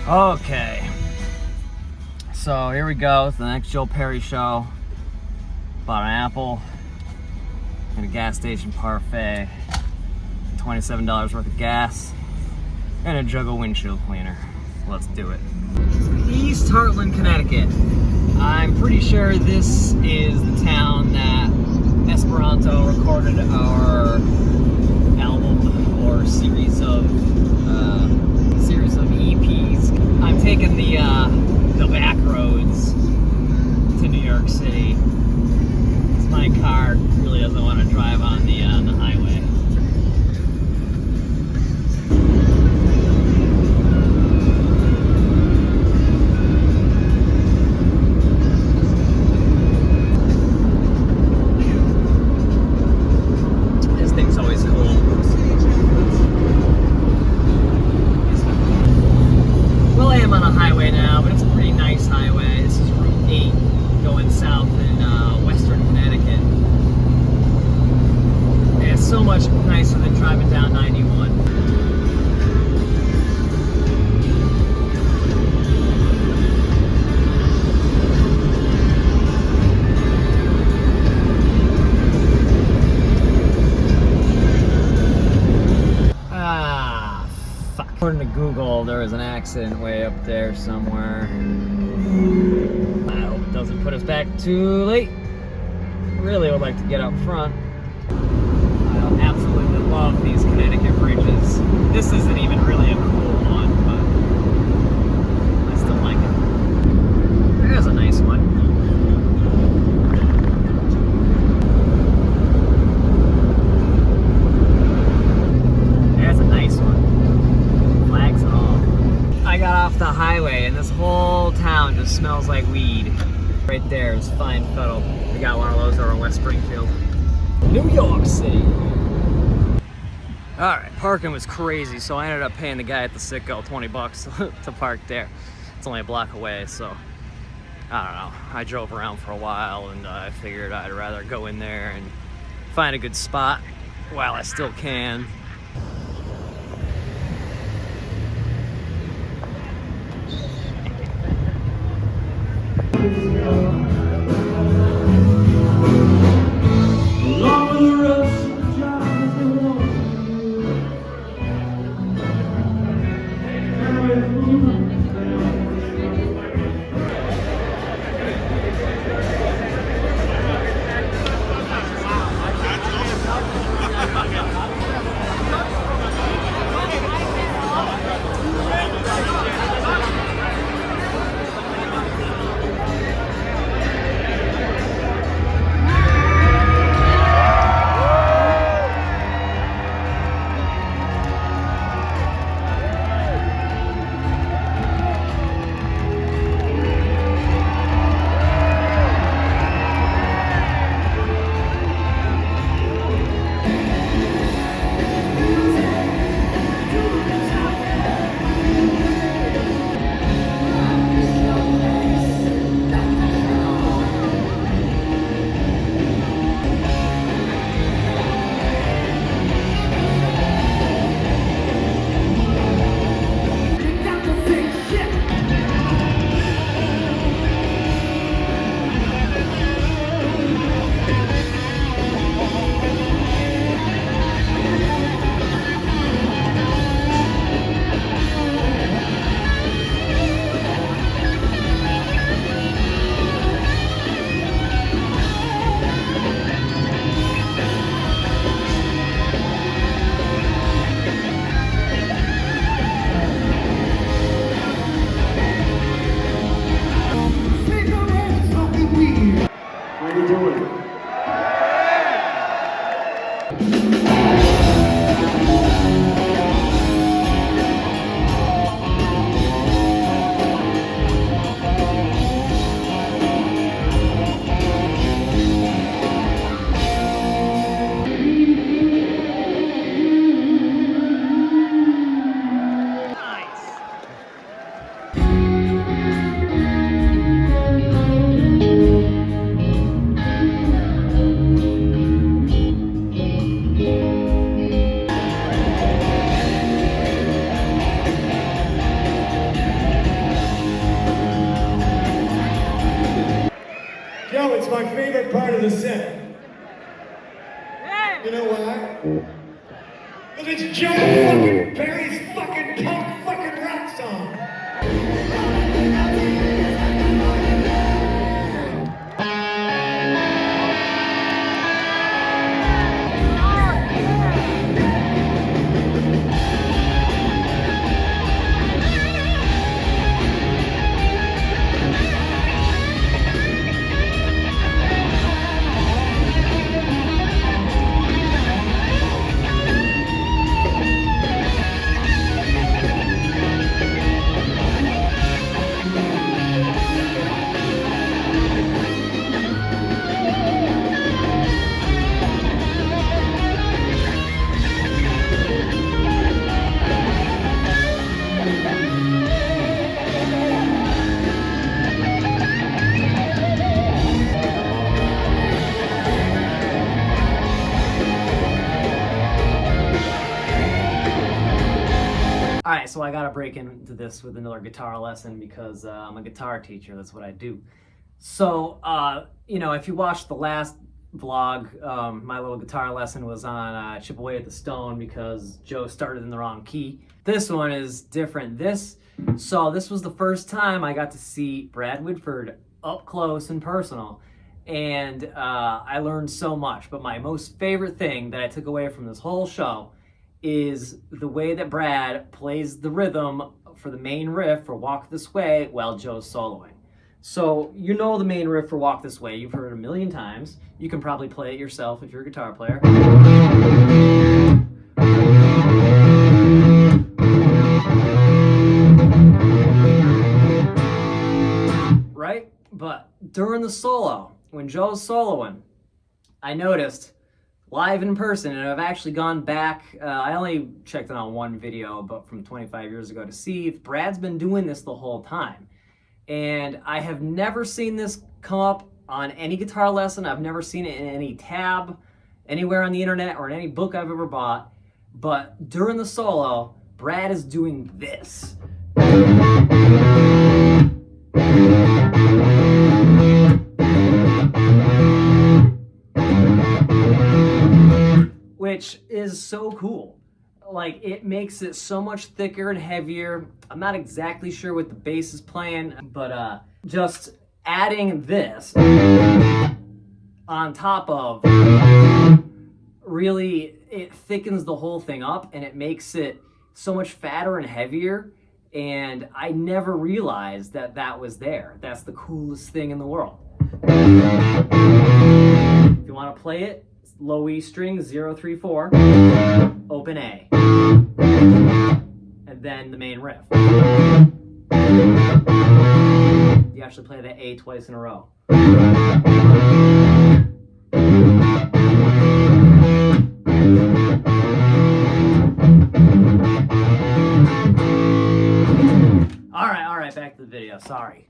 Okay, so here we go. It's the next Joe Perry show. Bought an apple and a gas station parfait, $27 worth of gas, and a jug of windshield cleaner. Let's do it. East Hartland, Connecticut. I'm pretty sure this is the town that Esperanto recorded our album or series of EPs. I'm taking the back roads to New York City. My car really doesn't want to drive on the highway. This thing's always cool. Well, I am on a highway now, but it's a pretty nice highway. This is Route 8 going south in Western Connecticut. And it's so much nicer than driving down 91. Fuck. According to Google, there was an accident way up there somewhere. I hope it doesn't put us back too late. Really would like to get up front. I absolutely love these Connecticut bridges. This isn't even really a cool one, but I still like it. There's a nice one. There's a nice one. Flags and all. I got off the highway and this whole town just smells like weed. Right there is Fine Fettle. We got one of those over in West Springfield. New York City. Alright, parking was crazy, so I ended up paying the guy at the Citgo $20 to park there. It's only a block away, so I don't know. I drove around for a while and I figured I'd rather go in there and find a good spot while I still can. You know why? Because it's Joe fucking Perry's fucking punk fucking rock song. All right, so I gotta break into this with another guitar lesson because I'm a guitar teacher. That's what I do. So, if you watched the last vlog, my little guitar lesson was on Chip Away at the Stone because Joe started in the wrong key. This one is different. This was the first time I got to see Brad Whitford up close and personal. And I learned so much. But my most favorite thing that I took away from this whole show is the way that Brad plays the rhythm for the main riff for Walk This Way while Joe's soloing. So you know the main riff for Walk This Way, you've heard it a million times. You can probably play it yourself if you're a guitar player. Right? But during the solo, when Joe's soloing, I noticed live in person, and I've actually gone back, I only checked it on one video, but from 25 years ago, to see if Brad's been doing this the whole time. And I have never seen this come up on any guitar lesson. I've never seen it in any tab, anywhere on the internet, or in any book I've ever bought. But during the solo, Brad is doing this. Which is so cool. Like, it makes it so much thicker and heavier. I'm not exactly sure what the bass is playing, but just adding this on top of, really, it thickens the whole thing up and it makes it so much fatter and heavier. And I never realized that that was there. That's the coolest thing in the world. If you want to play it, low E string, 0, 3, 4, open A, and then the main riff. You actually play the A twice in a row. All right, back to the video, sorry.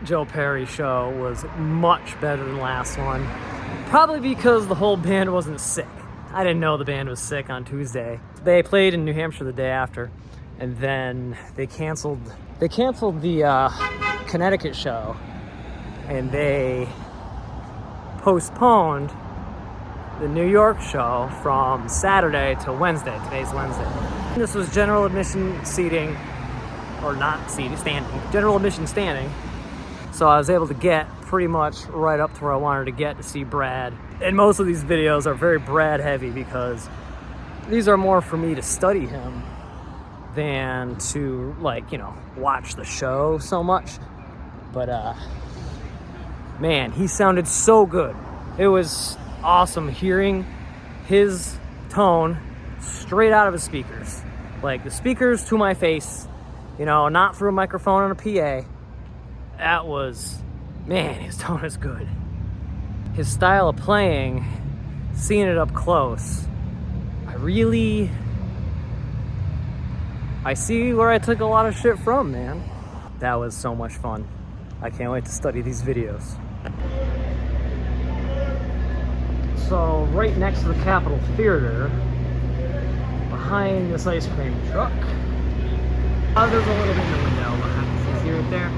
Joe Perry show was much better than the last one. Probably because the whole band wasn't sick. I didn't know the band was sick on Tuesday. They played in New Hampshire the day after, and then they canceled the Connecticut show, and they postponed the New York show from Saturday to Wednesday. Today's Wednesday. This was general admission seating, or not seating, standing. General admission standing. So I was able to get pretty much right up to where I wanted to get to see Brad. And most of these videos are very Brad heavy because these are more for me to study him than to, like, you know, watch the show so much. But man, he sounded so good. It was awesome hearing his tone straight out of his speakers. Like the speakers to my face, you know, not through a microphone on a PA. That was, man, his tone is good. His style of playing, seeing it up close, I see where I took a lot of shit from, man. That was so much fun. I can't wait to study these videos. So right next to the Capitol Theater, behind this ice cream truck, there's a little bit in the window behind. You see right there?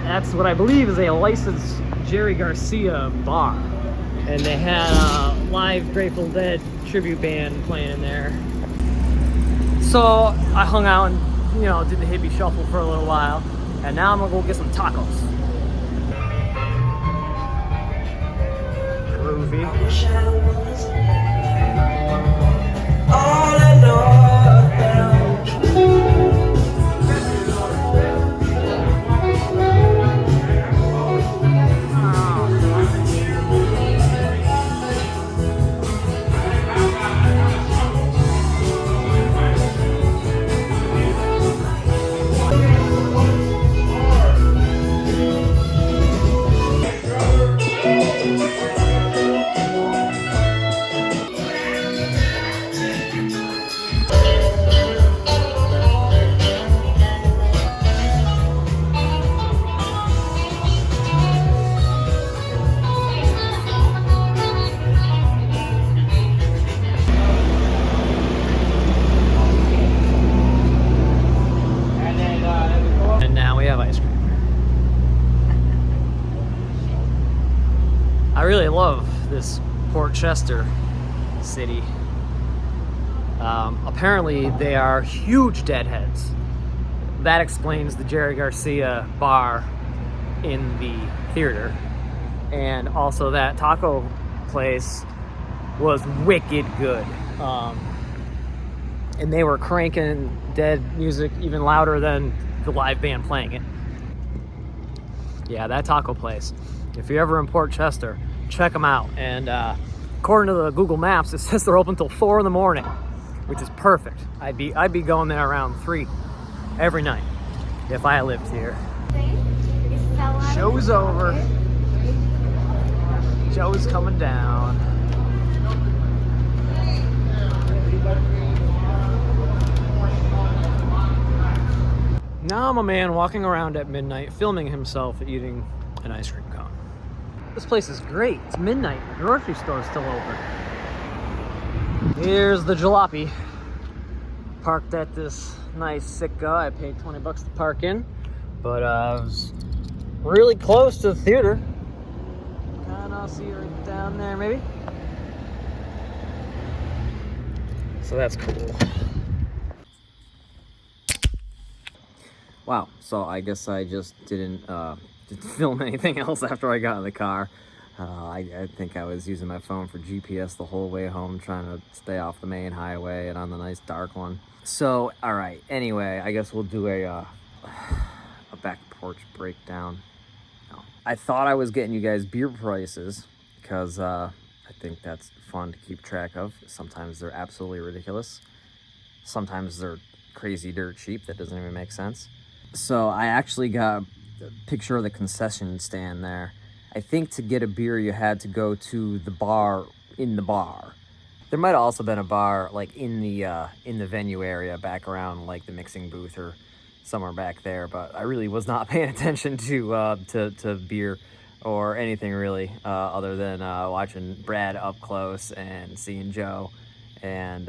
That's what I believe is a licensed Jerry Garcia bar. And they had a live Grateful Dead tribute band playing in there. So I hung out and, you know, did the hippie shuffle for a little while. And now I'm gonna go get some tacos. Groovy. I wish I was all I know about you. I really love this Port Chester city. Apparently they are huge deadheads. That explains the Jerry Garcia bar in the theater. And also that taco place was wicked good. And they were cranking Dead music even louder than the live band playing it. Yeah, that taco place. If you're ever in Port Chester, check them out. And according to the Google Maps, it says they're open till 4 in the morning, which is perfect. I'd be going there around 3 every night if I lived here. Show's over. Joe's coming down. Now I'm a man walking around at midnight filming himself eating an ice cream cone. This place is great. It's midnight. The grocery store's still open. Here's the jalopy. Parked at this nice Sitka. I paid 20 bucks to park in, but I was really close to the theater. Kinda see it right down there, maybe. So that's cool. Wow, so I guess I just didn't film anything else after I got in the car. I think I was using my phone for GPS the whole way home, trying to stay off the main highway and on the nice dark one. So, all right, anyway, I guess we'll do a back porch breakdown. No. I thought I was getting you guys beer prices because I think that's fun to keep track of. Sometimes they're absolutely ridiculous. Sometimes they're crazy dirt cheap. That doesn't even make sense. So I actually got a picture of the concession stand there. I think to get a beer, you had to go to the bar in the bar. There might have also been a bar like in the venue area back around like the mixing booth or somewhere back there, but I really was not paying attention to beer or anything really, other than watching Brad up close and seeing Joe and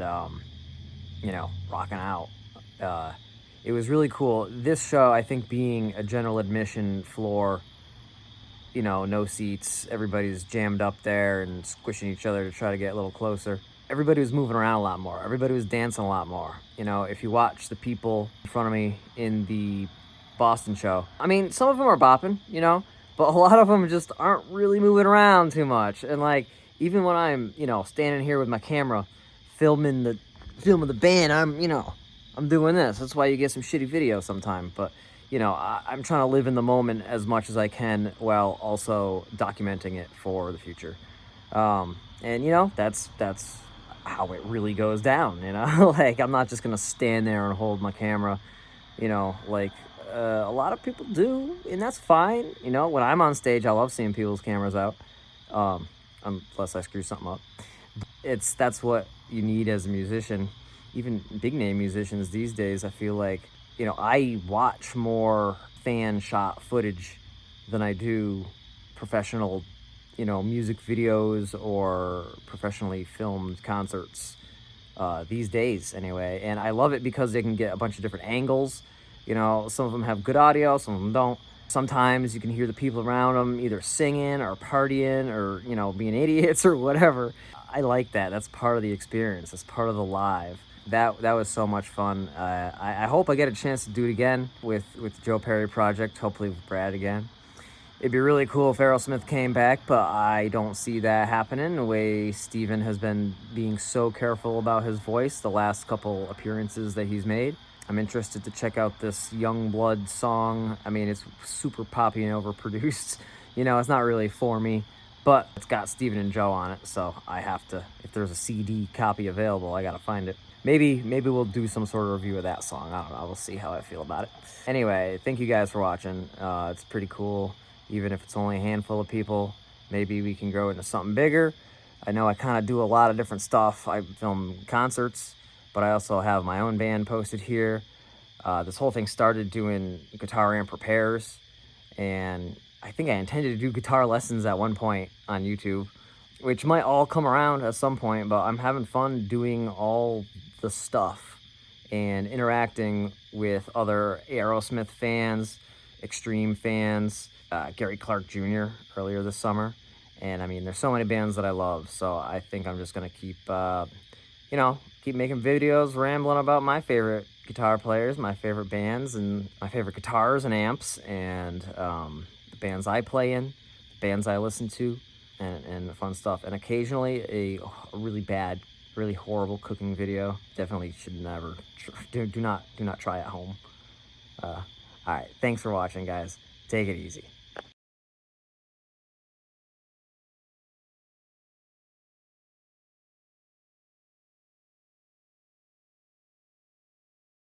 rocking out. It was really cool. This show, I think, being a general admission floor, no seats, everybody's jammed up there and squishing each other to try to get a little closer. Everybody was moving around a lot more. Everybody was dancing a lot more. If you watch the people in front of me in the Boston show, I mean, some of them are bopping, but a lot of them just aren't really moving around too much. And like, even when I'm, standing here with my camera, filming the band, I'm doing this. That's why you get some shitty video sometime. But, I'm trying to live in the moment as much as I can while also documenting it for the future. And, that's how it really goes down, like, I'm not just gonna stand there and hold my camera, like a lot of people do, and that's fine. When I'm on stage, I love seeing people's cameras out, unless I screw something up. That's what you need as a musician. Even big name musicians these days, I feel like, I watch more fan shot footage than I do professional music videos or professionally filmed concerts these days anyway. And I love it because they can get a bunch of different angles. Some of them have good audio, some of them don't. Sometimes you can hear the people around them either singing or partying or, being idiots or whatever. I like that. That's part of the experience. That's part of the live. That was so much fun. I hope I get a chance to do it again with the Joe Perry Project, hopefully with Brad again. It'd be really cool if Aerosmith came back, but I don't see that happening the way Steven has been being so careful about his voice the last couple appearances that he's made. I'm interested to check out this Young Blood song. I mean, it's super poppy and overproduced. It's not really for me, but it's got Steven and Joe on it, so I have to, if there's a CD copy available, I gotta find it. Maybe we'll do some sort of review of that song. I don't know. We'll see how I feel about it. Anyway, thank you guys for watching. It's pretty cool. Even if it's only a handful of people, maybe we can grow into something bigger. I know I kind of do a lot of different stuff. I film concerts, but I also have my own band posted here. This whole thing started doing guitar amp repairs, and I think I intended to do guitar lessons at one point on YouTube, which might all come around at some point, but I'm having fun doing all the stuff and interacting with other Aerosmith fans, Extreme fans, Gary Clark Jr. earlier this summer. And I mean, there's so many bands that I love, so I think I'm just gonna keep making videos, rambling about my favorite guitar players, my favorite bands, and my favorite guitars and amps, and the bands I play in, the bands I listen to, and fun stuff. And occasionally a really bad, really horrible cooking video. Definitely should never, do not try at home. All right, thanks for watching, guys. Take it easy.